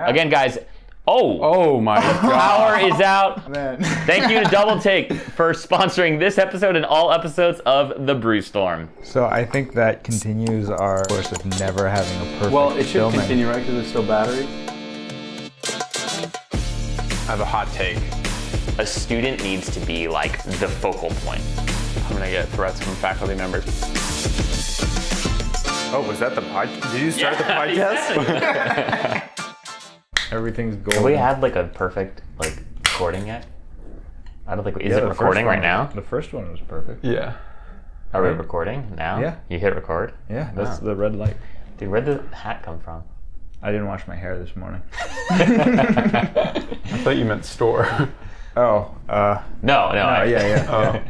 Again, guys. Oh my God. Power is out. Man. Thank you to Doubletake for sponsoring this episode and all episodes of the Brewstorm. So I think that continues our course of never having a perfect Well, it should filming. continue, right? Because there's still batteries. I have a hot take. A student needs to be like the focal point. I'm gonna get threats from faculty members. Oh, was that the podcast? Did you start the podcast? Everything's Have golden. we had like a perfect like recording yet? I don't think is it recording right now? The first one was perfect. Yeah. Are we recording now? Yeah. You hit record? Yeah, that's the red light. Dude, where'd the hat come from? I didn't wash my hair this morning. I thought you meant store. Oh, No. yeah. Oh.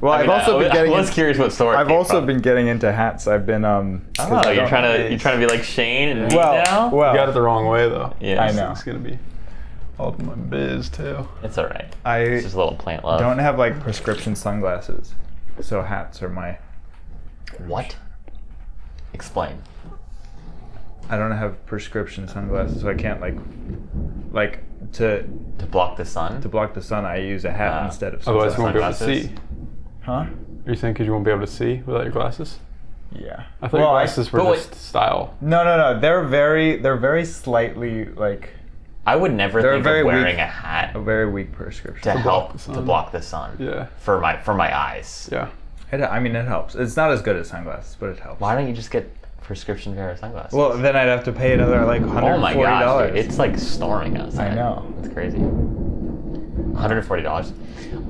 Well, I mean, I've also been getting. I was curious what store. I've also been getting into hats. I've been Oh, you're trying to be like Shane and me now? Well, You got it the wrong way, though. Yeah. I know. It's gonna be all up in my biz, too. It's all right. I It's just a little plant love. don't have like prescription sunglasses, so hats are my. What? Explain. I don't have prescription sunglasses, so I can't like to To block the sun? block the sun. I use a hat instead of Otherwise, sunglasses. you won't be able to Sunglasses? see. Huh? Are you saying because you won't be able to see without your glasses? Yeah. I thought your glasses were but wait. just style. No. They're very slightly like I would never They're think very of wearing weak. a hat a very weak prescription. to help the sun. to block the sun. Yeah. For my eyes. Yeah. I mean, it helps. It's not as good as sunglasses, but it helps. Why don't you just get prescription pair of sunglasses? Well, then I'd have to pay another like $140. oh my gosh, dude, it's like storming outside. I know. It's crazy. $140.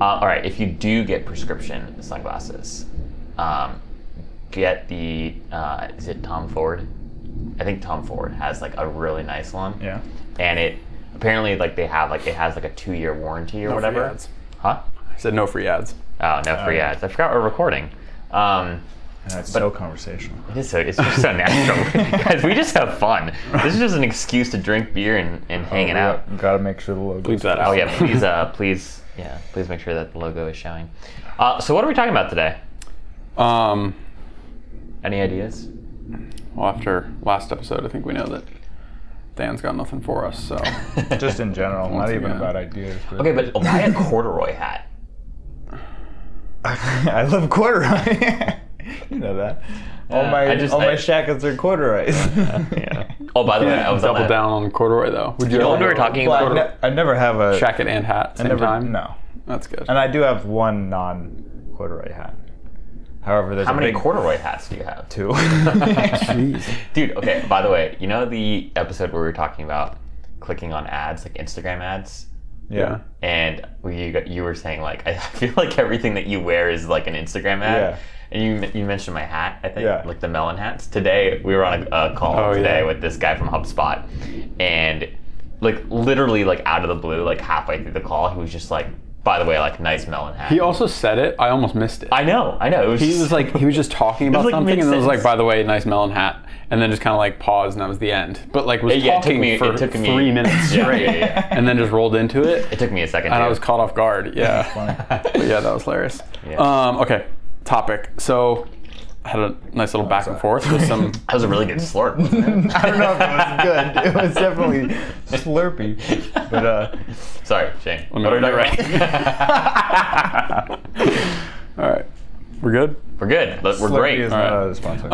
All right, if you do get prescription sunglasses, get the is it Tom Ford? I think Tom Ford has like a really nice one. Yeah. And it apparently like they have like it has like a 2-year warranty or No free whatever. ads. Huh? I said no free ads. Oh, no free ads. I forgot we're recording. And it's so conversational. It's just so natural. Guys, we just have fun. This is just an excuse to drink beer and hanging out. Gotta make sure the logo. Bleep that out. Oh yeah, please make sure that the logo is showing. So what are we talking about today? Any ideas? Well, after last episode, I think we know that Dan's got nothing for us, so. Just in general, not even again. about ideas. But Okay, but why a corduroy hat? I love corduroy. You know that. All my shackles are corduroys. Yeah. Oh, by the way, I was on double that. down on corduroy, though. Would you You know ever what we were talking about? I never have a jacket and hat same time? No, That's good. and I do have one non-corduroy hat. However, there's How a many big corduroy hats do you have? 2. Jeez. Dude, okay, by the way, you know the episode where we were talking about clicking on ads, like Instagram ads? Yeah. And you were saying, like, I feel like everything that you wear is like an Instagram ad. Yeah. And you mentioned my hat, I think, Yeah. like the melon hats. Today, we were on a call with this guy from HubSpot. And, like, literally, like, out of the blue, like, halfway through the call, he was just like, by the way, like, nice melon hat. He also said it. I almost missed it. I know. It was He was just talking about like something, and it was like, mid-sentence. by the way, nice melon hat, and then just kind of like paused, and that was the end. But like was Yeah, talking it for took me 3 minutes straight, yeah. and then just rolled into it. It took me a second, And too. I was caught off guard. Yeah. Funny. But yeah, that was hilarious. Yeah. Okay, topic. So I had a nice little back and forth with some. That was a really good slurp, wasn't it? I don't know if it was good. It was definitely slurpy. But Sorry, Shane. What me are we know. talking about? All right, we're good. We're good. We're Slurpee great. is All not right. a sponsor.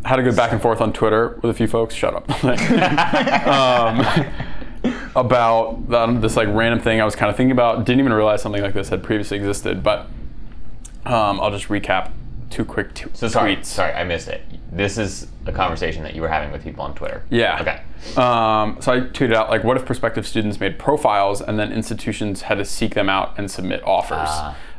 Had a good back and forth on Twitter with a few folks. Shut up. About this like random thing I was kind of thinking about. Didn't even realize something like this had previously existed, but I'll just recap 2 quick So tweets. sorry, I missed it. This is a conversation that you were having with people on Twitter. Yeah. Okay. So I tweeted out like, what if prospective students made profiles and then institutions had to seek them out and submit offers?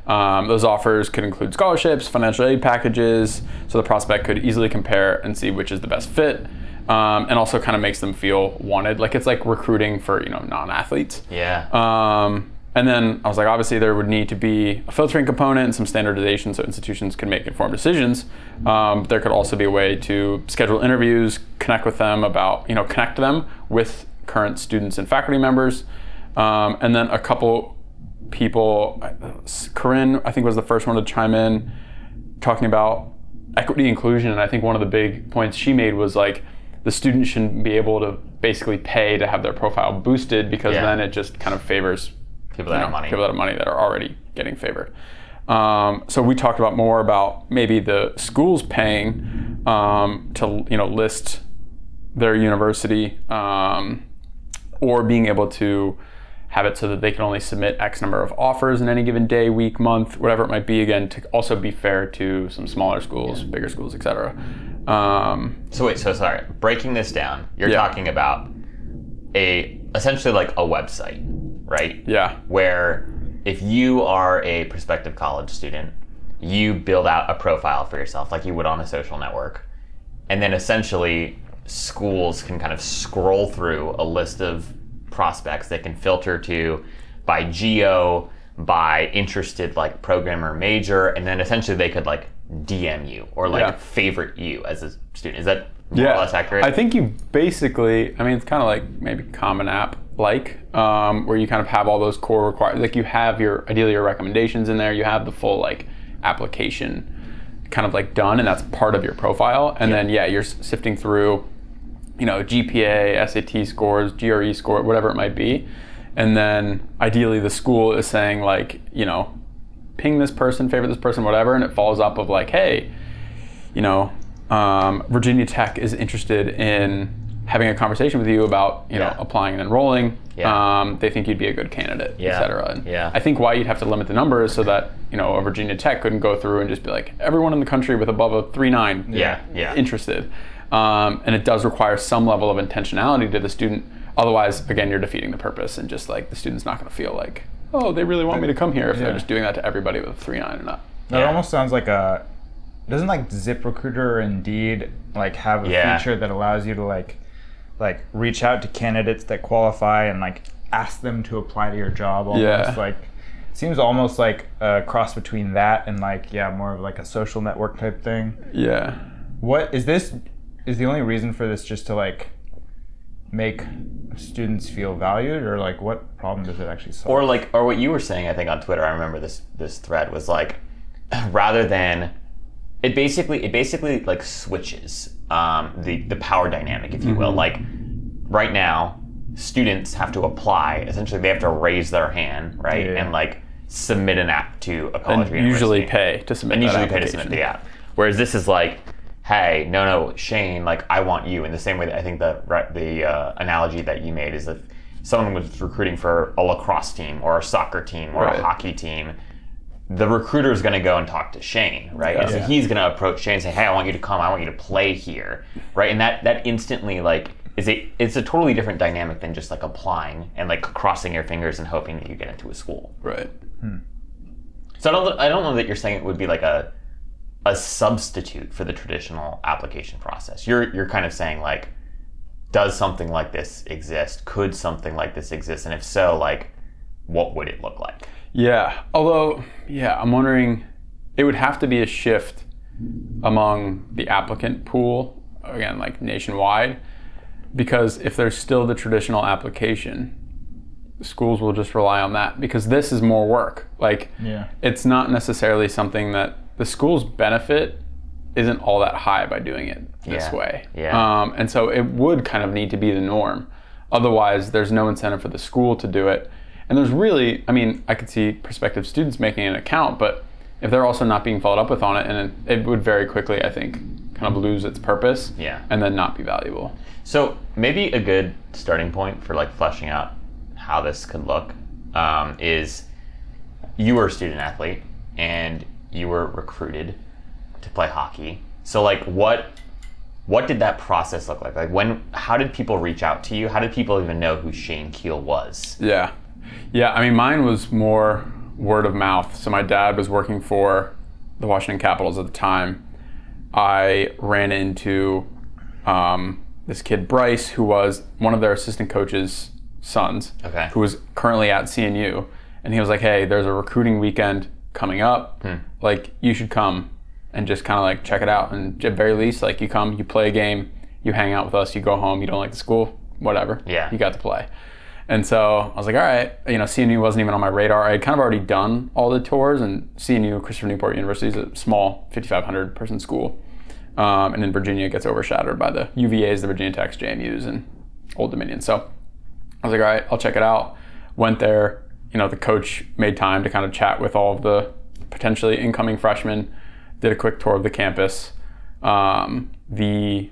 Those offers could include scholarships, financial aid packages, so the prospect could easily compare and see which is the best fit, and also kind of makes them feel wanted. Like it's like recruiting for non-athletes. Yeah. And then I was like, obviously there would need to be a filtering component and some standardization so institutions can make informed decisions. There could also be a way to schedule interviews, connect with them connect them with current students and faculty members. And then a couple people, Corinne, I think was the first one to chime in talking about equity inclusion. And I think one of the big points she made was like, the student shouldn't be able to basically pay to have their profile boosted, because then it just kind of favors people that have money. People that have money that are already getting favored. So we talked more about maybe the schools paying to list their university, or being able to have it so that they can only submit X number of offers in any given day, week, month, whatever it might be, again, to also be fair to some smaller schools, bigger schools, etc. So sorry, breaking this down, you're talking about essentially like a website, right? Yeah. Where if you are a prospective college student, you build out a profile for yourself like you would on a social network. And then essentially schools can kind of scroll through a list of prospects. They can filter to by geo, by interested like program or major, and then essentially they could like DM you or like favorite you as a student. Is that more or less accurate? I think you basically, it's kind of like maybe Common App where you kind of have all those core requirements. Like you have ideally your recommendations in there, you have the full like application kind of like done, and that's part of your profile. And then you're sifting through GPA, SAT scores, GRE score, whatever it might be. And then ideally the school is saying like, ping this person, favorite this person, whatever, and it follows up of like, hey, Virginia Tech is interested in having a conversation with you about, applying and enrolling. They think you'd be a good candidate, et cetera. And I think why you'd have to limit the numbers so that, a Virginia Tech couldn't go through and just be like, everyone in the country with above a 3.9 interested. And it does require some level of intentionality to the student. Otherwise, again, you're defeating the purpose, and just like the student's not going to feel like, oh, they really want me to come here if they're just doing that to everybody with a 3.9 and up. That almost sounds like doesn't like ZipRecruiter or Indeed like have a feature that allows you to like reach out to candidates that qualify and like ask them to apply to your job almost like seems almost like a cross between that and like more of like a social network type thing. What is this? Is the only reason for this just to like make students feel valued, or like what problem does it actually solve? Or what you were saying, I think on Twitter, I remember this thread was like, rather than it basically like switches the power dynamic, if you will. Like right now, students have to apply. Essentially, they have to raise their hand, right, and like submit an app to a college or university. Usually pay to submit that application. Pay to submit the app. Whereas this is like, hey, no, Shane, like I want you. In the same way that I think the analogy that you made is if someone was recruiting for a lacrosse team or a soccer team or a hockey team, the recruiter is going to go and talk to Shane, right? And so he's going to approach Shane and say, hey, I want you to come. I want you to play here, right? And that instantly like it's a totally different dynamic than just like applying and like crossing your fingers and hoping that you get into a school. Right. So I don't know that you're saying it would be like a substitute for the traditional application process. You're kind of saying like, does something like this exist? Could something like this exist? And if so, like, what would it look like? Yeah. Although, I'm wondering, it would have to be a shift among the applicant pool, again, like nationwide, because if there's still the traditional application, schools will just rely on that, because this is more work. Like, it's not necessarily something that the school's benefit isn't all that high by doing it this way. And so it would kind of need to be the norm. Otherwise, there's no incentive for the school to do it. And there's really, I could see prospective students making an account, but if they're also not being followed up with on it, and it would very quickly, I think, kind of lose its purpose and then not be valuable. So maybe a good starting point for like fleshing out how this could look is you were a student athlete and you were recruited to play hockey. So like what did that process look like? Like how did people reach out to you? How did people even know who Shane Keel was? Yeah, mine was more word of mouth. So my dad was working for the Washington Capitals at the time. I ran into this kid, Bryce, who was one of their assistant coach's sons, who was currently at CNU. And he was like, hey, there's a recruiting weekend coming up. Like, you should come and just kind of like check it out. And at very least, like, you come, you play a game, you hang out with us, you go home, you don't like the school, whatever. You got to play. And so I was like, all right, CNU wasn't even on my radar. I had kind of already done all the tours, and CNU, Christopher Newport University, is a small 5,500 person school. And in Virginia, it gets overshadowed by the UVAs, the Virginia Techs, JMUs, and Old Dominion. So I was like, all right, I'll check it out. Went there. The coach made time to kind of chat with all of the potentially incoming freshmen, did a quick tour of the campus. The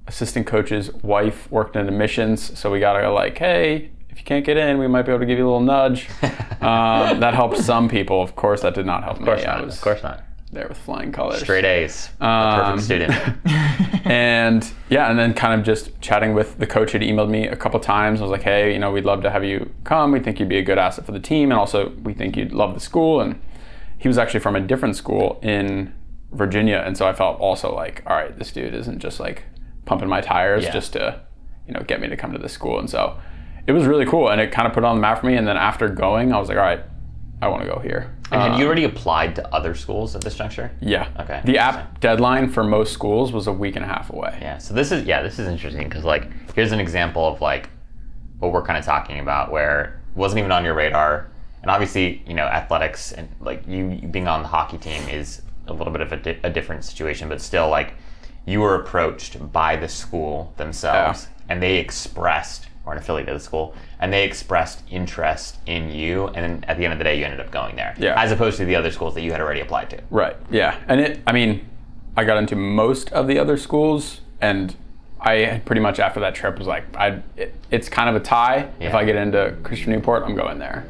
assistant coach's wife worked in admissions, so we got to go like, hey, if you can't get in, we might be able to give you a little nudge. That helped some people. Of course, that did not help me. Of course not. There with flying colors. Straight A's. Perfect student. And then kind of just chatting with the coach. Had emailed me a couple times. I was like, hey, we'd love to have you come. We think you'd be a good asset for the team, and also we think you'd love the school. And he was actually from a different school in Virginia, and so I felt also like, all right, this dude isn't just like pumping my tires just to, get me to come to this school. And so it was really cool, and it kind of put it on the map for me. And then after going, I was like, all right, I want to go here. And had you already applied to other schools at this juncture? Yeah. Okay. The app deadline for most schools was a week and a half away. Yeah. So this is interesting because like here's an example of like what we're kind of talking about where it wasn't even on your radar, and obviously athletics and like you being on the hockey team is a little bit of a different situation, but still like you were approached by the school themselves and they expressed, or an affiliate of the school, and they expressed interest in you, and then at the end of the day, you ended up going there. Yeah. As opposed to the other schools that you had already applied to. Right, yeah. And I got into most of the other schools, and I pretty much after that trip was like, it's kind of a tie. Yeah. If I get into Christian Newport, I'm going there.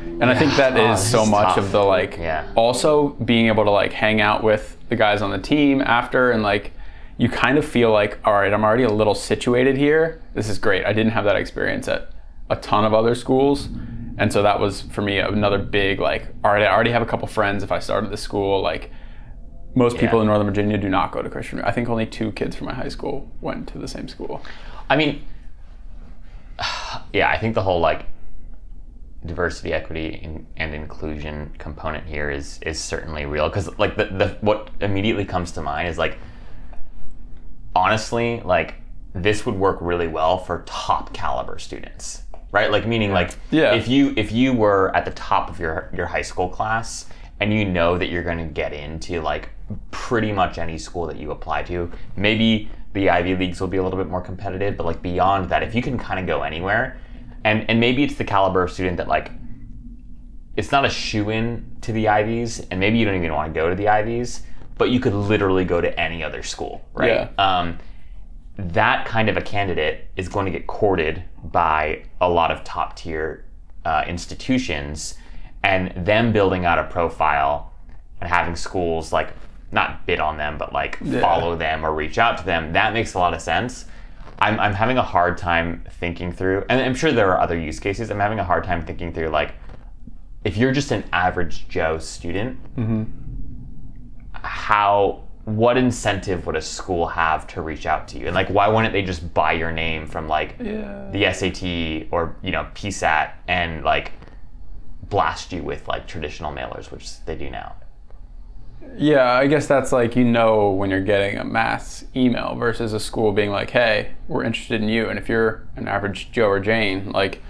And I think that is so much tough. of the like, also being able to like hang out with the guys on the team after, and like, you kind of feel like, all right, I'm already a little situated here. This is great. I didn't have that experience at a ton of other schools. And so that was, for me, another big, like, all right, I already have a couple friends if I started this school. Like, most people in Northern Virginia do not go to Christian. I think only 2 kids from my high school went to the same school. I mean, I think the whole, like, diversity, equity, and inclusion component here is certainly real. Because, like, the what immediately comes to mind is, like, honestly, like, this would work really well for top caliber students, right? Like, meaning like if you were at the top of your high school class and you know that you're going to get into like pretty much any school that you apply to, maybe the Ivy Leagues will be a little bit more competitive, but like beyond that, if you can kind of go anywhere, and maybe it's the caliber of student that like it's not a shoe-in to the Ivies, and maybe you don't even want to go to the Ivies, but you could literally go to any other school, right? Yeah. That kind of a candidate is going to get courted by a lot of top tier institutions, and them building out a profile and having schools like not bid on them, but like follow them or reach out to them. That makes a lot of sense. I'm having a hard time thinking through, and I'm sure there are other use cases. I'm having a hard time thinking through like, if you're just an average Joe student, what incentive would a school have to reach out to you? And like, why wouldn't they just buy your name from like the SAT or, PSAT and like blast you with like traditional mailers, which they do now? Yeah, I guess that's like, when you're getting a mass email versus a school being like, hey, we're interested in you. And if you're an average Joe or Jane, like,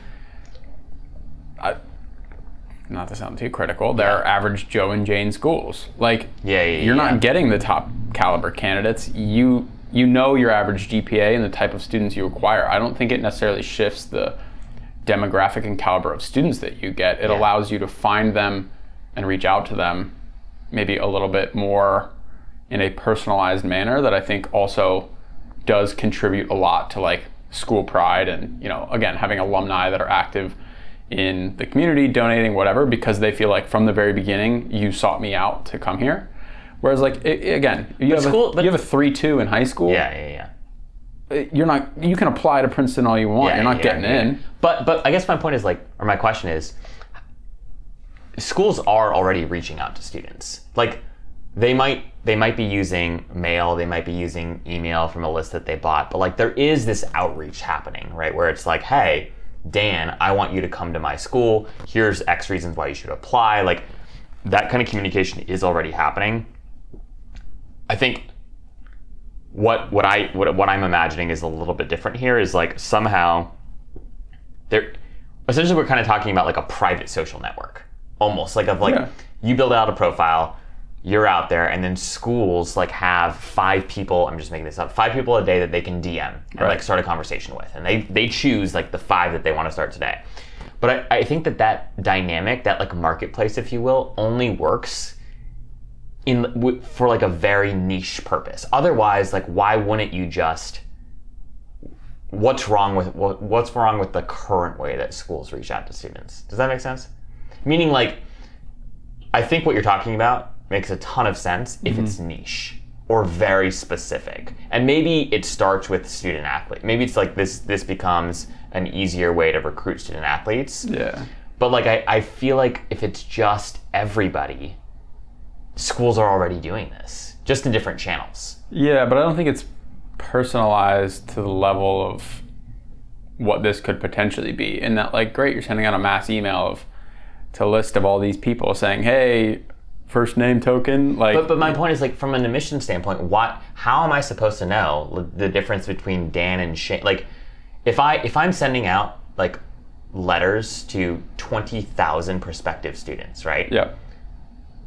not to sound too critical, there are average Joe and Jane schools. Like, you're not getting the top caliber candidates. You know your average GPA and the type of students you acquire. I don't think it necessarily shifts the demographic and caliber of students that you get. It allows you to find them and reach out to them maybe a little bit more in a personalized manner that I think also does contribute a lot to like school pride and, again, having alumni that are active in the community, donating, whatever, because they feel like from the very beginning, you sought me out to come here. Whereas like, again, you have a 3.2 in high school. You're not, you can apply to Princeton all you want. You're not getting in. But I guess my point is like, or my question is, schools are already reaching out to students. Like, they might be using mail, they might be using email from a list that they bought, but like there is this outreach happening, right? Where it's like, hey, Dan, I want you to come to my school. Here's X reasons why you should apply. Like, that kind of communication is already happening. I think what I'm imagining is a little bit different here is like somehow essentially we're kind of talking about like a private social network, almost like you build out a profile, you're out there, and then schools like have 5 people, I'm just making this up, 5 people a day that they can DM and like start a conversation with. And they choose like the 5 that they want to start today. But I think that dynamic, that like marketplace, if you will, only works for like a very niche purpose. Otherwise, like, why wouldn't you just, what's wrong with the current way that schools reach out to students? Does that make sense? Meaning, like, I think what you're talking about makes a ton of sense if it's niche or very specific. And maybe it starts with student athlete. Maybe it's like this becomes an easier way to recruit student athletes. Yeah. But like, I feel like if it's just everybody, schools are already doing this, just in different channels. Yeah, but I don't think it's personalized to the level of what this could potentially be. In that, like, great, you're sending out a mass email to a list of all these people saying, hey, first name token, like. But my point is, like, from an admission standpoint, how am I supposed to know the difference between Dan and Shane? Like, if I'm sending out like letters to 20,000 prospective students, right? Yeah.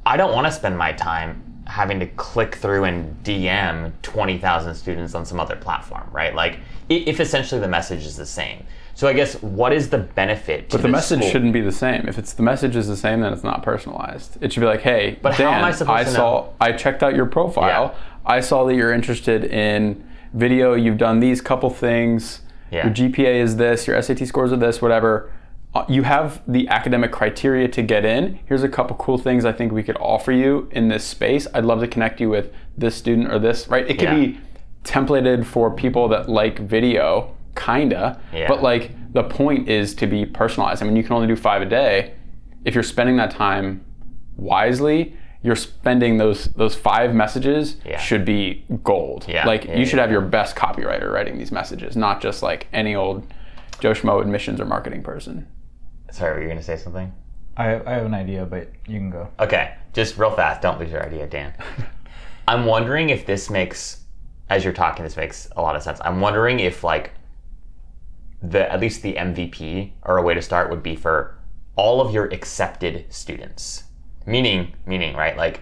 I don't want to spend my time having to click through and DM 20,000 students on some other platform, right? Like, if essentially the message is the same. So I guess, what is the benefit to But the message school? shouldn't be the same. If the message is the same, then it's not personalized. It should be like, hey, but Dan, how am I supposed to know? I checked out your profile. Yeah. I saw that you're interested in video. You've done these couple things. Yeah. Your GPA is this. Your SAT scores are this, whatever. You have the academic criteria to get in. Here's a couple cool things I think we could offer you in this space. I'd love to connect you with this student or this, right? It could be templated for people that like video, kinda, but like the point is to be personalized. I mean, you can only do 5 a day. If you're spending that time wisely, you're spending those 5 messages should be gold. You should have your best copywriter writing these messages, not just like any old Joe Schmo admissions or marketing person. Sorry, were you going to say something? I have an idea, but you can go. Okay, just real fast. Don't lose your idea, Dan. I'm wondering if this makes, as you're talking, this makes a lot of sense. I'm wondering if like at least the MVP or a way to start would be for all of your accepted students. Meaning, right? Like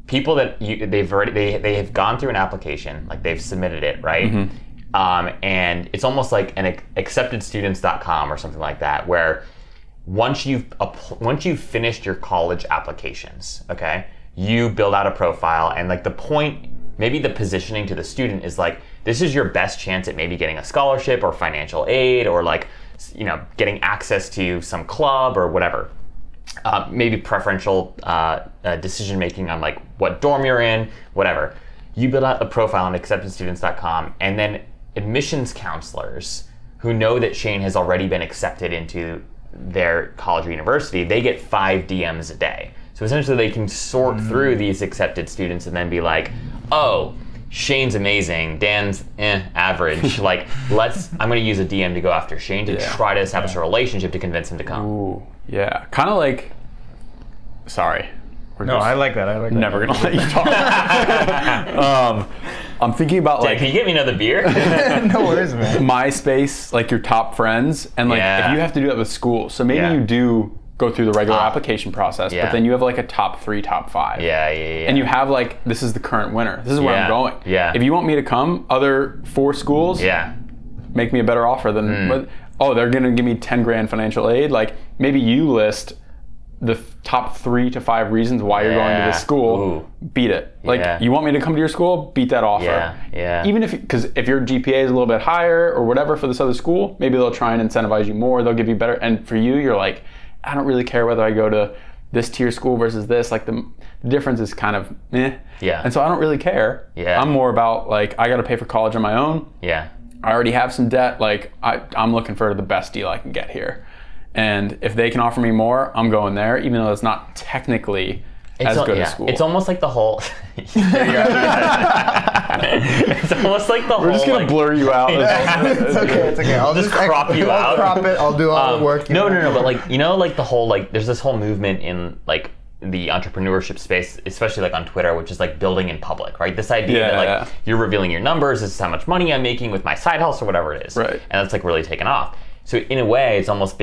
people that they have gone through an application, like they've submitted it, right? Mm-hmm. And it's almost like an acceptedstudents.com or something like that, where once you've finished your college applications, okay, you build out a profile, and like the point, maybe the positioning to the student is like, this is your best chance at maybe getting a scholarship or financial aid, or like, you know, getting access to some club or whatever. Maybe preferential decision making on like what dorm you're in, whatever. You build out a profile on acceptedstudents.com, and then admissions counselors who know that Shane has already been accepted into their college or university, they get 5 DMs a day. So essentially they can sort through these accepted students and then be like, oh, Shane's amazing, Dan's average. Like, I'm gonna use a DM to go after Shane to try to establish a relationship to convince him to come. Ooh, yeah. Kind of like, sorry. I like that. I like that. Never gonna let you talk. I'm thinking about Dan, can you get me another beer? No worries, man. MySpace, like your top friends, and like if you have to do that with school, so maybe you do go through the regular application process, but then you have like a top 3, top 5. And you have like, this is the current winner. This is where I'm going. Yeah. If you want me to come, other 4 schools, make me a better offer than, they're gonna give me 10 grand financial aid. Like maybe you list the top 3 to 5 reasons why you're going to this school. Beat it. Like you want me to come to your school, beat that offer. Even because if your GPA is a little bit higher or whatever for this other school, maybe they'll try and incentivize you more. They'll give you better. And for you, you're like, I don't really care whether I go to this tier school versus this. Like the difference is kind of and so I don't really care. I'm more about like, I got to pay for college on my own. I already have some debt. Like I'm looking for the best deal I can get here. And if they can offer me more, I'm going there, even though it's not technically as good as school. It's almost like the whole. It's almost like the whole. We're just gonna blur you out. It's okay. I'll just crop you out. I'll crop it. I'll do all the work. No. But like, you know, like the whole, like there's this whole movement in like the entrepreneurship space, especially like on Twitter, which is like building in public, right? This idea that like you're revealing your numbers, this is how much money I'm making with my side hustle or whatever it is, right? And that's like really taken off. So in a way, it's almost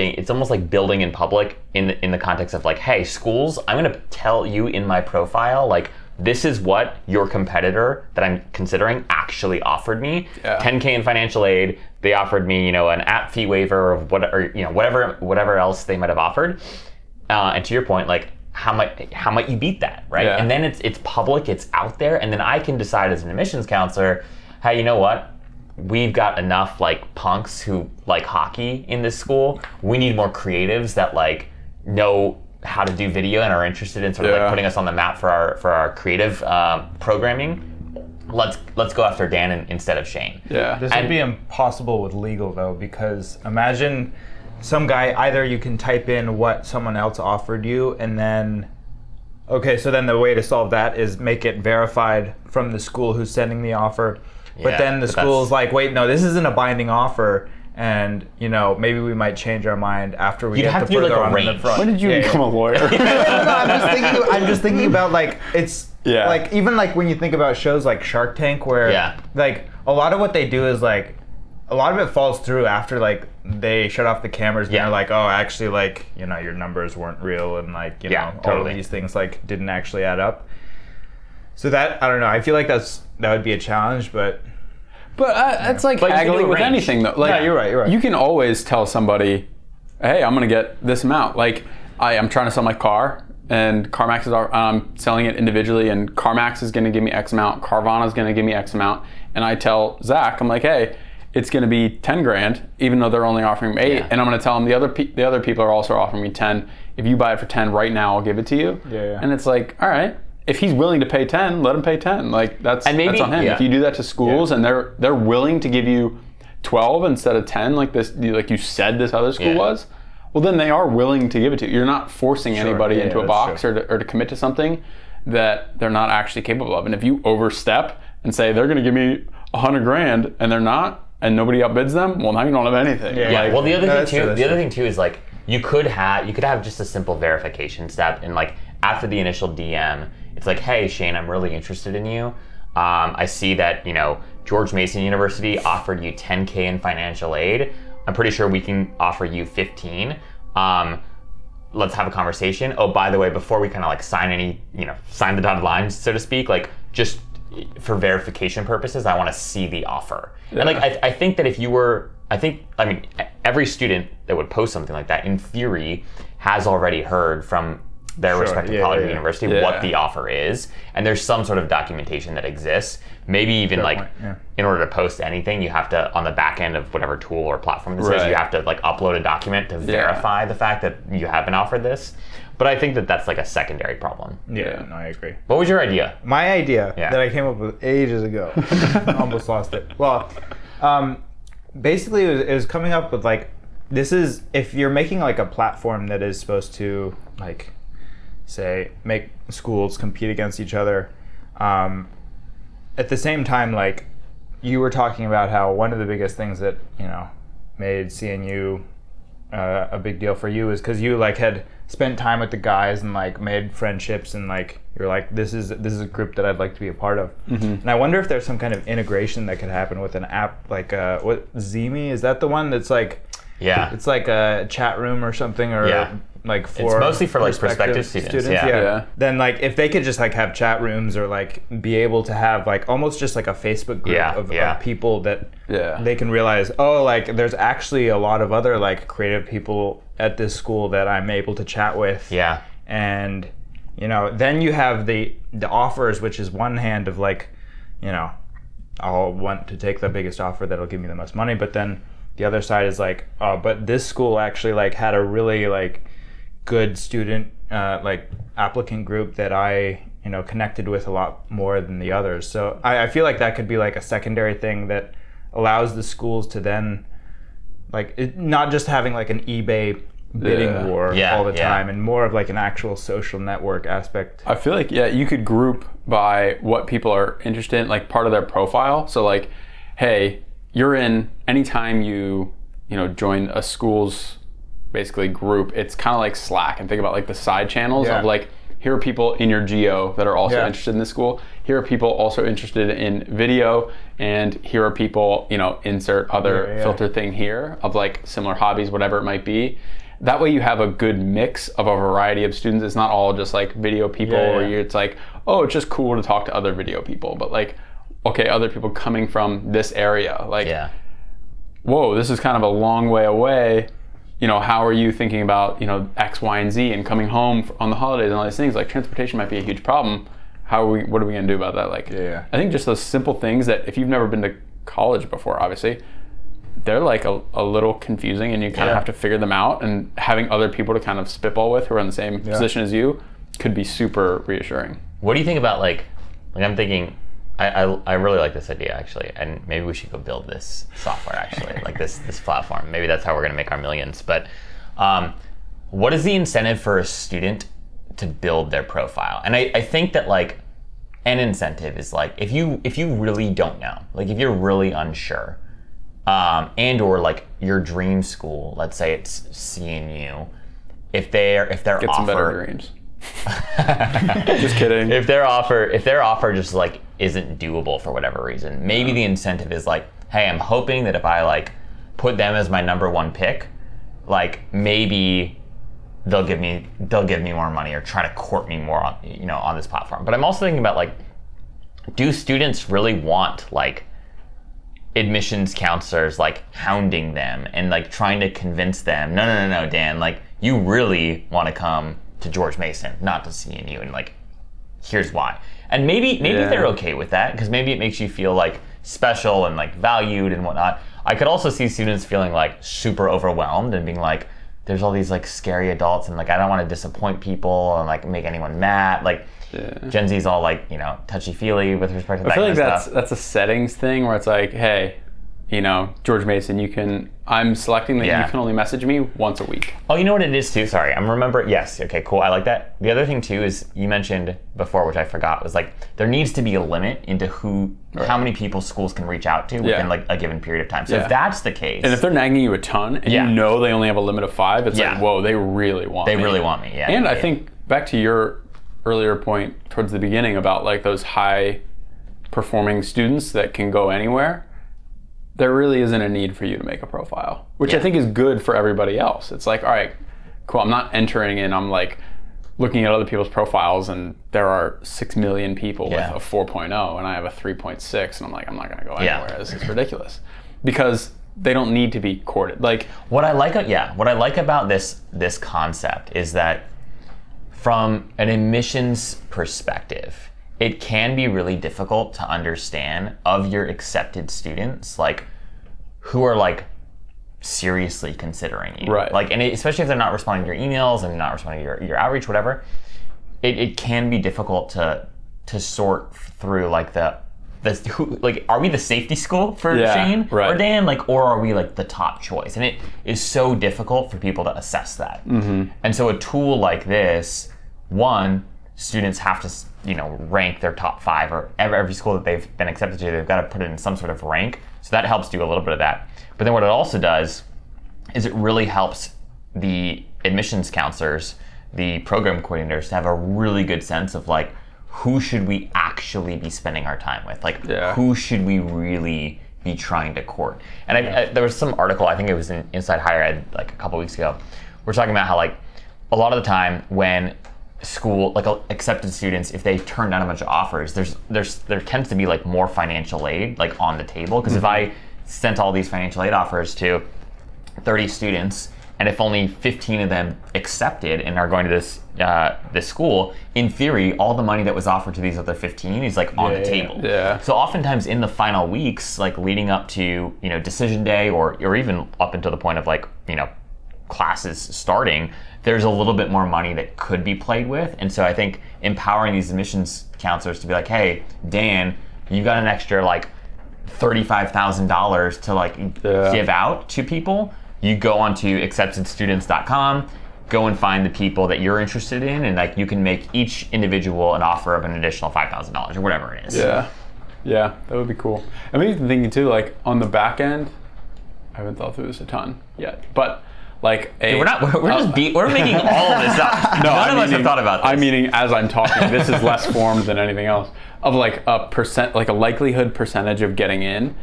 like building in public in the context of like, hey, schools, I'm going to tell you in my profile like this is what your competitor that I'm considering actually offered me. Yeah. 10K in financial aid. They offered me, an app fee waiver of whatever else they might have offered. And to your point, like how might you beat that, right? Yeah. And then it's public, it's out there, and then I can decide as an admissions counselor, hey, you know what? We've got enough like punks who like hockey in this school. We need more creatives that like know how to do video and are interested in sort of like putting us on the map for our creative programming. Let's go after Dan instead of Shane. Yeah. This would be impossible with legal though, because imagine some guy, either you can type in what someone else offered you and then, okay, so then the way to solve that is make it verified from the school who's sending the offer. But then the school's like, wait, no, this isn't a binding offer. And, maybe we might change our mind after we get to further on in the front. When did you become a lawyer? No, I'm just thinking about like, it's like, even like when you think about shows like Shark Tank where like a lot of what they do is like, a lot of it falls through after like they shut off the cameras and they're like, oh, actually like, your numbers weren't real and like, all of these things like didn't actually add up. So that, I don't know, I feel like that would be a challenge, but it's like haggling with anything though. Like, you're right. You can always tell somebody, hey, I'm gonna get this amount. Like, I'm trying to sell my car, and CarMax I'm selling it individually, and CarMax is gonna give me X amount, Carvana is gonna give me X amount, and I tell Zach, I'm like, hey, it's gonna be 10 grand, even though they're only offering me 8, and I'm gonna tell them the other people are also offering me 10. If you buy it for 10 right now, I'll give it to you. Yeah. And it's like, all right. If he's willing to pay 10, let him pay 10. Like that's on him. If you do that to schools and they're willing to give you 12 instead of 10, like you said this other school was, well then they are willing to give it to you. You're not forcing anybody into a box or to commit to something that they're not actually capable of. And if you overstep and say they're going to give me 100 grand and they're not, and nobody outbids them, well now you don't have anything. Well, the other thing too is like you could have just a simple verification step, and like after the initial DM. It's like, hey, Shane, I'm really interested in you. I see that, George Mason University offered you 10K in financial aid. I'm pretty sure we can offer you 15. Let's have a conversation. Oh, by the way, before we kind of like sign the dotted lines, so to speak, like just for verification purposes, I want to see the offer. And like, I think that every student that would post something like that, in theory, has already heard from their respective college or university what the offer is, and there's some sort of documentation that exists. Maybe even in order to post anything, you have to, on the back end of whatever tool or platform this is, you have to like upload a document to verify the fact that you have been offered this. But I think that that's like a secondary problem. Yeah, no, I agree. What was your idea? My idea that I came up with ages ago. Almost lost it. Well, basically it was coming up with like, this is, if you're making like a platform that is supposed to like, say, make schools compete against each other. At the same time, like you were talking about how one of the biggest things that made CNU a big deal for you is because you like had spent time with the guys and like made friendships and like you're like this is a group that I'd like to be a part of. And I wonder if there's some kind of integration that could happen with an app like what Zeme, is that the one that's like it's like a chat room or something or like for it's mostly for like prospective students. Then like if they could just like have chat rooms or like be able to have like almost just like a Facebook group of people that they can realize, oh, like there's actually a lot of other like creative people at this school that I'm able to chat with. And then you have the offers, which is one hand of like, I'll want to take the biggest offer that'll give me the most money, but then the other side is like, oh, but this school actually like had a really like good student like applicant group that I connected with a lot more than the others. So I feel like that could be like a secondary thing that allows the schools to then like not just having like an eBay bidding war all the time and more of like an actual social network aspect. I feel like you could group by what people are interested in, like part of their profile. So like, hey, you're in, anytime you join a school's basically group, it's kind of like Slack, and think about like the side channels of like, here are people in your geo that are also interested in this school. Here are people also interested in video, and here are people, insert other filter thing here of like similar hobbies, whatever it might be. that way you have a good mix of a variety of students. It's not all just like video people where it's like, oh, it's just cool to talk to other video people, but like, okay, other people coming from this area, like, whoa, this is kind of a long way away. You know, how are you thinking about, you know, X, Y, and Z and coming home on the holidays and all these things? Like, transportation might be a huge problem. What are we gonna do about that? Like, I think just those simple things that if you've never been to college before, obviously, they're like a little confusing, and you kind of have to figure them out, and having other people to kind of spitball with who are in the same position as you could be super reassuring. What do you think about like I'm thinking, I really like this idea actually, and maybe we should go build this software actually, like this platform. Maybe that's how we're gonna make our millions. But what is the incentive for a student to build their profile? And I think that like an incentive is like if you really don't know, like if you're really unsure, and or like your dream school, let's say it's CNU, if they're Get some better dreams. Just kidding. If their offer just like isn't doable for whatever reason, maybe the incentive is like, hey, I'm hoping that if I like put them as my number one pick, like maybe they'll give me more money or try to court me more on, you know, on this platform. But I'm also thinking about like, do students really want like admissions counselors like hounding them and like trying to convince them, no, Dan, like you really want to come to George Mason, not to CNU, and like here's why. And maybe they're okay with that because maybe it makes you feel like special and like valued and whatnot. I could also see students feeling like super overwhelmed and being like, there's all these like scary adults and like I don't want to disappoint people and like make anyone mad. Like Gen Z's all like, you know, touchy-feely with respect to that kind of stuff. I feel like that's a settings thing where it's like, hey, you know, George Mason, I'm selecting that you can only message me once a week. Oh, you know what it is too? Sorry, I'm remember. Yes, okay, cool. I like that. The other thing too is you mentioned before, which I forgot, was like there needs to be a limit into how many people schools can reach out to within like a given period of time. So if that's the case, and if they're nagging you a ton, and you know they only have a limit of 5, it's like, whoa, they really want me. They really want me. Yeah. And I think back to your earlier point towards the beginning about like those high performing students that can go anywhere, there really isn't a need for you to make a profile, which I think is good for everybody else. It's like, all right, cool, I'm not entering in, I'm like looking at other people's profiles and there are 6 million people with a 4.0 and I have a 3.6 and I'm like, I'm not gonna go anywhere, this is ridiculous. Because they don't need to be courted. Like what I like about this concept is that from an admissions perspective, it can be really difficult to understand of your accepted students, like who are like seriously considering you. Right. Like, and especially if they're not responding to your emails and not responding to your outreach, whatever, it can be difficult to sort through like like, are we the safety school for Shane or Dan? Like, or are we like the top choice? And it is so difficult for people to assess that. Mm-hmm. And so a tool like this, students have to, you know, rank their top 5 or every school that they've been accepted to, they've got to put it in some sort of rank. So that helps do a little bit of that. But then what it also does is it really helps the admissions counselors, the program coordinators, to have a really good sense of like, who should we actually be spending our time with? Like, who should we really be trying to court? And there was some article, I think it was in Inside Higher Ed like a couple weeks ago, we're talking about how like a lot of the time when school, like accepted students, if they turn down a bunch of offers, there tends to be like more financial aid like on the table. Because if I sent all these financial aid offers to 30 students, and if only 15 of them accepted and are going to this school, in theory, all the money that was offered to these other 15 is like on the table. Yeah. So oftentimes in the final weeks, like leading up to, you know, decision day or even up until the point of like, you know, classes starting, there's a little bit more money that could be played with. And so I think empowering these admissions counselors to be like, hey, Dan, you got an extra like $35,000 to like give out to people. You go onto acceptedstudents.com, go and find the people that you're interested in, and like you can make each individual an offer of an additional $5,000 or whatever it is. Yeah, that would be cool. I'm even thinking too, like on the back end, I haven't thought through this a ton yet, but like we're making all of this up. No, None of us have thought about this. I'm meaning as I'm talking, this is less formed than anything else. Of like a percent, like a likelihood percentage of getting in,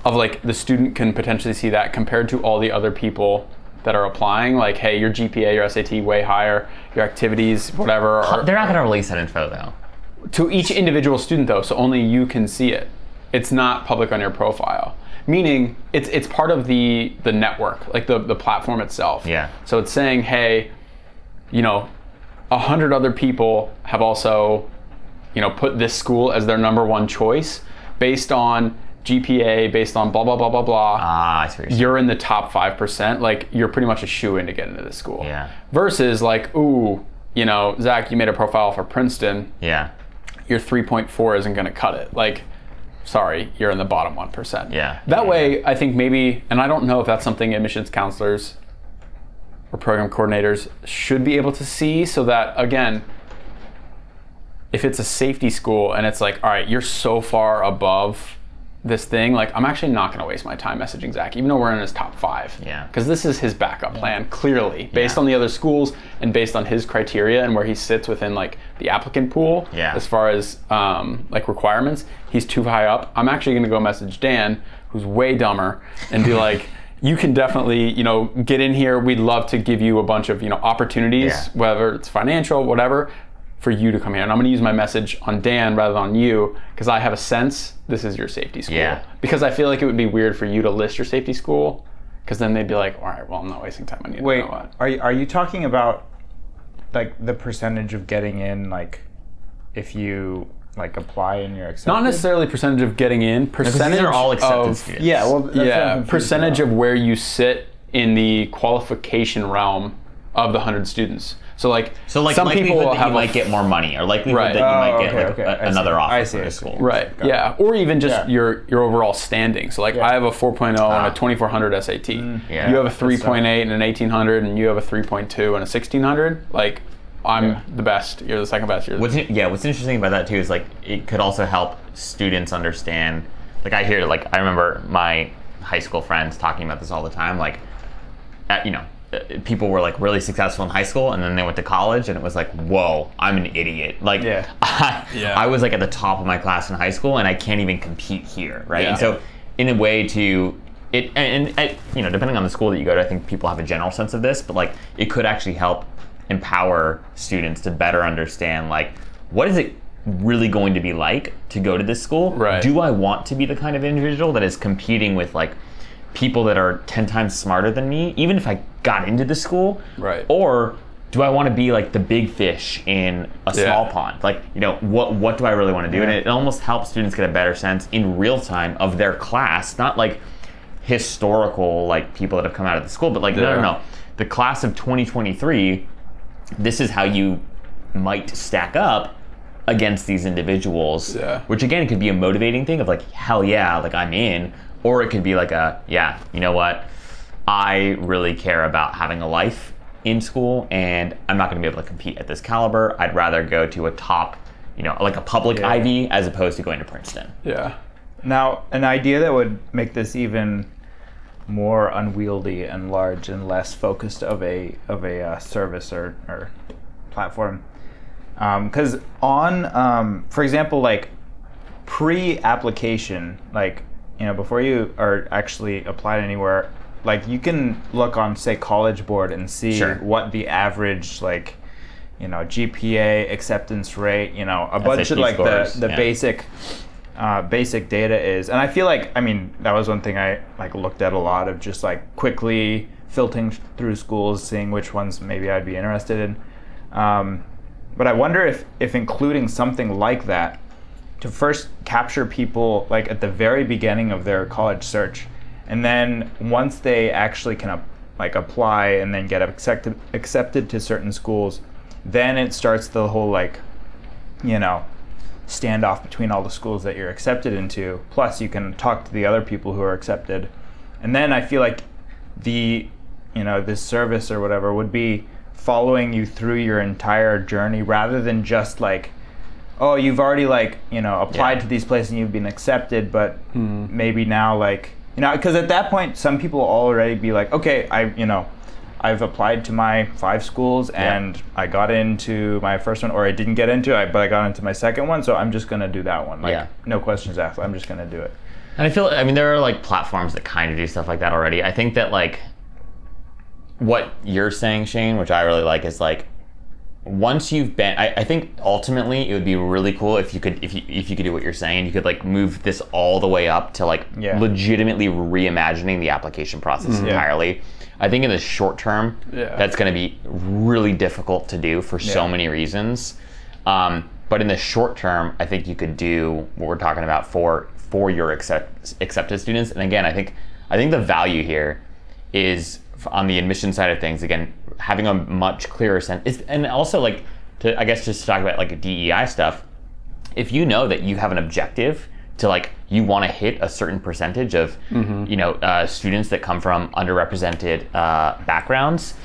of like the student can potentially see that compared to all the other people that are applying, like, hey, your GPA, your SAT way higher, your activities, whatever. They're not going to release that info though. To each individual student though, so only you can see it. It's not public on your profile. Meaning it's part of the network, like the platform itself. Yeah. So it's saying, hey, 100 other people have also, put this school as their number one choice based on GPA, based on blah, blah, blah, blah, blah. I see what you're in the top 5%. Like, you're pretty much a shoo-in to get into this school. Yeah. Versus like, ooh, Zach, you made a profile for Princeton. Yeah. Your 3.4 isn't going to cut it. Like, sorry, you're in the bottom 1%. Yeah. That way, I think maybe, and I don't know if that's something admissions counselors or program coordinators should be able to see, so that, again, if it's a safety school and it's like, all right, you're so far above this thing, like, I'm actually not going to waste my time messaging Zach, even though we're in his top 5. Yeah. Because this is his backup plan, clearly, based on the other schools and based on his criteria and where he sits within, like, the applicant pool. Yeah. As far as, like, requirements, he's too high up. I'm actually going to go message Dan, who's way dumber, and be like, you can definitely, get in here. We'd love to give you a bunch of, opportunities, whether it's financial, whatever, for you to come here. And I'm going to use my message on Dan rather than on you, because I have a sense this is your safety school. Yeah. Because I feel like it would be weird for you to list your safety school, because then they'd be like, all right, well, I'm not wasting time on you. Wait, are you talking about like the percentage of getting in, like if you like apply and you're accepted? Not necessarily percentage of getting in, percentage these are all accepted of students. Yeah, well, that's what I'm confused percentage about. of where you sit in the qualification realm of the 100 students. So like some likelihood people will that have you might get more money, or likelihood that you might get another offer from a school. Right. Yeah. Or even just your overall standing. So like I have a 4.0 and a 2400 SAT. Yeah. You have a 3.8 and an 1800, and you have a 3.2 and a 1600. Like, I'm the best. You're the second best. What's interesting about that too is, like, it could also help students understand. Like, I remember my high school friends talking about this all the time. Like, people were like really successful in high school, and then they went to college, and it was like, whoa, I'm an idiot. Like, I was like at the top of my class in high school, and I can't even compete here, right? Yeah. And so, in a way to it, and depending on the school that you go to, I think people have a general sense of this, but like, it could actually help empower students to better understand, like, what is it really going to be like to go to this school? Right. Do I want to be the kind of individual that is competing with, like, people that are 10 times smarter than me, even if I got into the school? Right. Or do I want to be like the big fish in a small pond? Like, what do I really want to do? And it almost helps students get a better sense in real time of their class, not like historical, like, people that have come out of the school, but like, no. The class of 2023, this is how you might stack up against these individuals, which again could be a motivating thing of like, hell yeah, like, I'm in. Or it could be like you know what, I really care about having a life in school, and I'm not going to be able to compete at this caliber. I'd rather go to a top, like a public Ivy, as opposed to going to Princeton. Yeah. Now, an idea that would make this even more unwieldy and large and less focused of a service or platform, because on for example, like pre-application, like, before you are actually applied anywhere, like, you can look on, say, College Board and see what the average, like, GPA, acceptance rate, a bunch of like scores, the basic data is. And I feel like, that was one thing I like looked at a lot, of just like quickly filtering through schools, seeing which ones maybe I'd be interested in. But I wonder if including something like that to first capture people, like, at the very beginning of their college search, and then once they actually can apply and then get accepted to certain schools, then it starts the whole, like, standoff between all the schools that you're accepted into. Plus, you can talk to the other people who are accepted, and then I feel like this service or whatever would be following you through your entire journey, rather than just like, oh, you've already applied to these places and you've been accepted, but maybe now, like, because at that point some people will already be like, okay, I've applied to my 5 schools and I got into my first one, or I didn't get into it, but I got into my second one, so I'm just gonna do that one. Like, no questions asked, I'm just gonna do it. And I feel, there are like platforms that kind of do stuff like that already. I think that, like, what you're saying, Shane, which I really like, is like, once you've been, I think ultimately it would be really cool if you could do what you're saying. You could like move this all the way up to like legitimately reimagining the application process entirely. I think in the short term, that's going to be really difficult to do for so many reasons. But in the short term, I think you could do what we're talking about for your accepted students. And again, I think the value here is on the admission side of things, again, having a much clearer sense, and also like to, I guess, just to talk about like DEI stuff. If you know that you have an objective to like, you want to hit a certain percentage of, students that come from underrepresented backgrounds,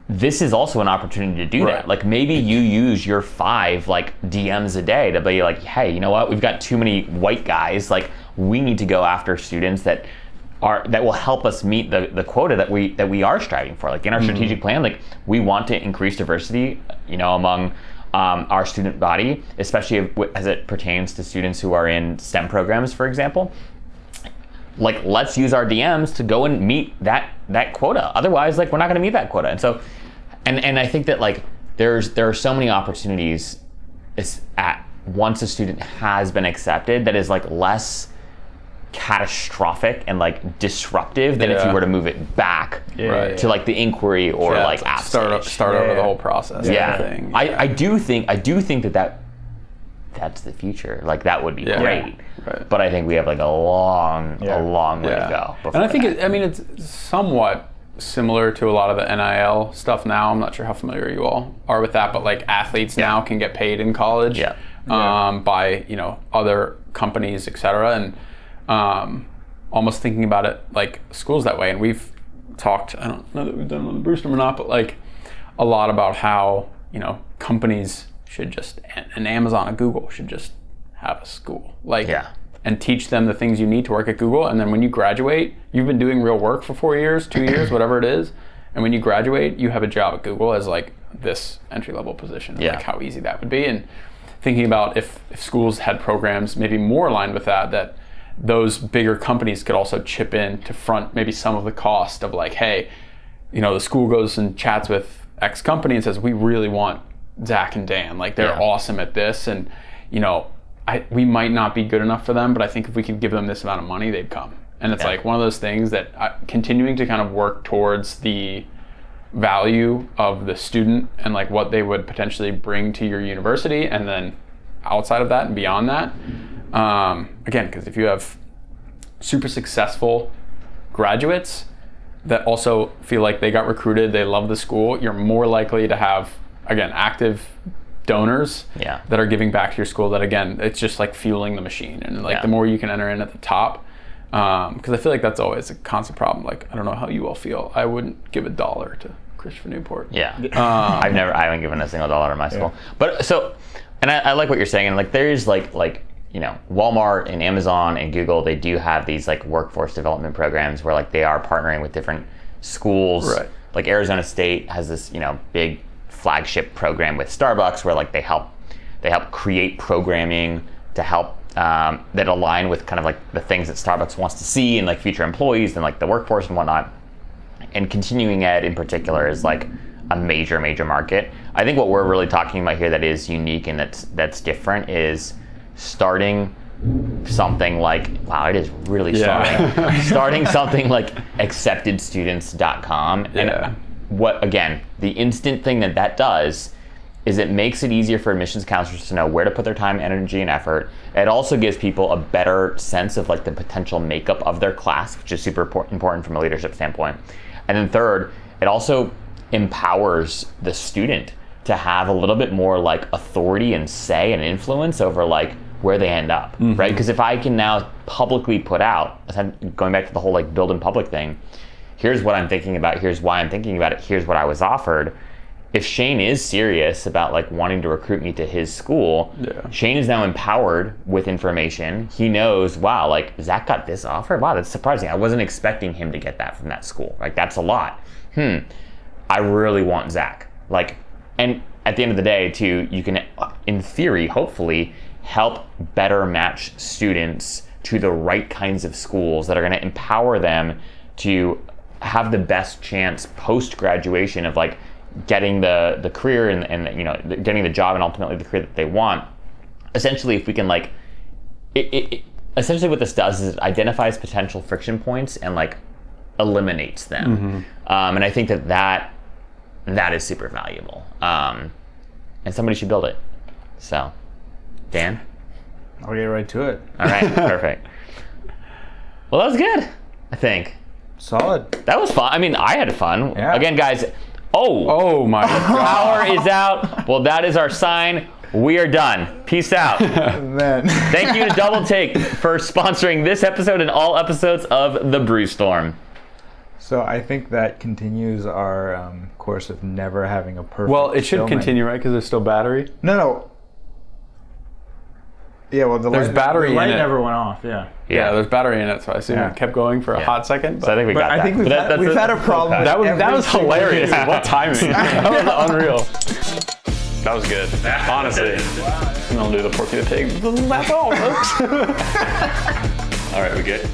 this is also an opportunity to do that. Like maybe you use your 5 like DMs a day to be like, hey, you know what? We've got too many white guys. Like we need to go after students that will help us meet the quota that we are striving for. Like in our strategic plan, like we want to increase diversity, among our student body, especially as it pertains to students who are in STEM programs, for example. Like let's use our DMs to go and meet that quota. Otherwise, like we're not going to meet that quota. And so, and I think that like there are so many opportunities once a student has been accepted that is like less catastrophic and like disruptive than if you were to move it back to like the inquiry or like app start over the whole process. Thing. I do think that's the future. Like that would be great. Right. But I think we have like a long way to go. And I think it's somewhat similar to a lot of the NIL stuff now. I'm not sure how familiar you all are with that, but like athletes now can get paid in college by other companies, etc. And almost thinking about it like schools that way. And we've talked, I don't know that we've done it on the Brewstorm or not, but like a lot about how, companies should just, and Amazon and Google should just have a school. And teach them the things you need to work at Google. And then when you graduate, you've been doing real work for 4 years, 2 years, whatever it is. And when you graduate, you have a job at Google as like this entry-level position. Like how easy that would be. And thinking about if schools had programs maybe more aligned with that those bigger companies could also chip in to front maybe some of the cost of like, hey, the school goes and chats with X company and says, we really want Zach and Dan. Like they're awesome at this. And, we might not be good enough for them, but I think if we could give them this amount of money, they'd come. And it's like one of those things that continuing to kind of work towards the value of the student and like what they would potentially bring to your university. And then outside of that and beyond that, again, because if you have super successful graduates that also feel like they got recruited, they love the school, you're more likely to have, again, active donors that are giving back to your school. That again, it's just like fueling the machine. And like the more you can enter in at the top, because I feel like that's always a constant problem. Like I don't know how you all feel. I wouldn't give $1 to Christopher Newport. I haven't given a single dollar in my school. But so, and I like what you're saying. And like there's like Walmart and Amazon and Google, they do have these like workforce development programs where like they are partnering with different schools. Like Arizona State has this big flagship program with Starbucks where like they help create programming to help that align with kind of like the things that Starbucks wants to see in like future employees and like the workforce and whatnot. And continuing ed in particular is like a major market. I think what we're really talking about here that is unique and that's different is starting something like, wow, it is really starting something like acceptedstudents.com. And what, again, the instant thing that does is it makes it easier for admissions counselors to know where to put their time, energy, and effort. It also gives people a better sense of like the potential makeup of their class, which is super important from a leadership standpoint. And then third, it also empowers the student to have a little bit more like authority and say and influence over like where they end up, right? Because if I can now publicly put out, going back to the whole like build in public thing, here's what I'm thinking about, here's why I'm thinking about it, here's what I was offered. If Shane is serious about like wanting to recruit me to his school, Shane is now empowered with information. He knows, wow, like Zach got this offer. Wow, that's surprising. I wasn't expecting him to get that from that school. Like that's a lot. I really want Zach. Like, and at the end of the day too, you can, in theory, hopefully help better match students to the right kinds of schools that are going to empower them to have the best chance post-graduation of like getting the career and you know, getting the job and ultimately the career that they want. Essentially, if we can like, essentially what this does is it identifies potential friction points and like eliminates them. And I think that is super valuable. And somebody should build it. So, Dan? I'll get right to it. All right, perfect. Well, that was good, I think. Solid. That was fun. I mean, I had fun. Yeah. Again, guys, Oh my God. power is out. Well, that is our sign. We are done. Peace out. Man. Thank you to Doubletake for sponsoring this episode and all episodes of the Brewstorm. So I think that continues our course of never having a perfect. Well, it should filming. continue, right? Because there's still battery. No. Yeah, well, There's battery the light in it. never went off. Yeah. Yeah, there's battery in it, so I assume Yeah. it kept going for a hot second. So I think we got that. I think we've had a problem. that was every hilarious. single- What timing? That was unreal. That was good. Honestly. And I'll do the Porky the Pig. That's all, folks. All right, we good?